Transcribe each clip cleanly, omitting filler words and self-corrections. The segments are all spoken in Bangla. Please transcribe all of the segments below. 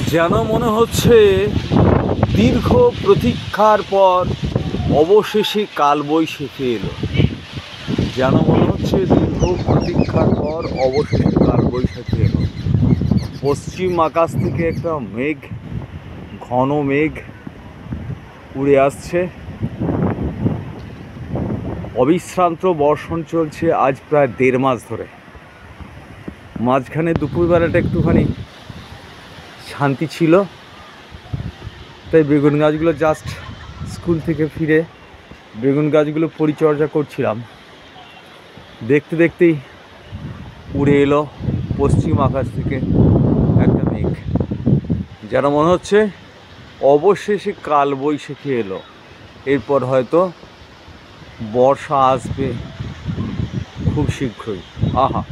যেন মনে হচ্ছে দীর্ঘ প্রতীক্ষার পর অবশেষে কালবৈশাখী এলো। যেন মনে হচ্ছে দীর্ঘ প্রতীক্ষার পর অবশেষে কালবৈশাখী এলো। পশ্চিম আকাশ থেকে একটা মেঘ, ঘন মেঘ উড়ে আসছে। অবিশ্রান্ত বর্ষণ চলছে আজ প্রায় 1.5 মাস ধরে। মাঝখানে দুপুরবেলাটা একটুখানি শান্তি ছিল, তাই বেগুন গাছগুলো জাস্ট স্কুল থেকে ফিরে বেগুন গাছগুলো পরিচর্যা করছিলাম। দেখতে দেখতেই উড়ে এলো পশ্চিম আকাশ থেকে একটা মেঘ। যেন মনে হচ্ছে অবশেষে কালবৈশাখী এলো। এরপর হয়তো বর্ষা আসবে খুব শীঘ্রই। আহা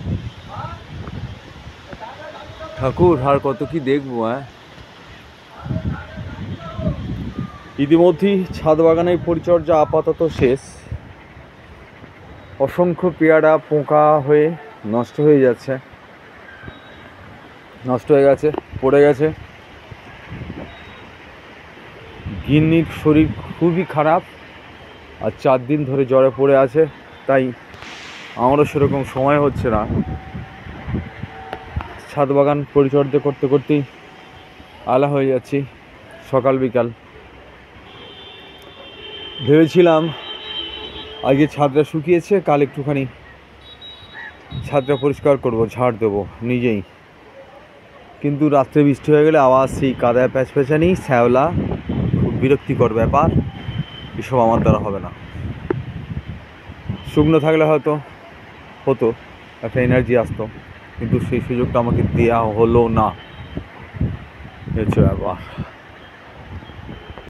ঠাকুর, আর কত কি দেখবো। ইতিমধ্যেই ছাদ বাগানের পরিচর্যা আপাতত শেষ। অসংখ্য পেয়ারা পোকা হয়ে নষ্ট হয়ে যাচ্ছে, নষ্ট হয়ে গেছে, পড়ে গেছে। গিন্নির শরীর খুবই খারাপ আর 4 দিন ধরে জ্বরে পড়ে আছে, তাই আমারও সেরকম সময় হচ্ছে না। ছাদ বাগান পরিচর্যা করতে করতেই আলা হয়ে যাচ্ছি সকাল বিকাল। ভেবেছিলাম আজকে ছাদটা শুকিয়েছে, কাল একটুখানি ছাদটা পরিষ্কার করব, ঝাড় দেবো নিজেই। কিন্তু রাত্রে বৃষ্টি হয়ে গেলে আবার সেই কাদায় প্যাচপ্যাচানি, শ্যাওলা, খুব বিরক্তিকর ব্যাপার। এসব আমার দ্বারা হবে না। শুকনো থাকলে হয়তো হতো, একটা এনার্জি আসতো, কিন্তু সেই সুযোগটা আমাকে দেওয়া হলো না। হচ্ছে ব্যাপার।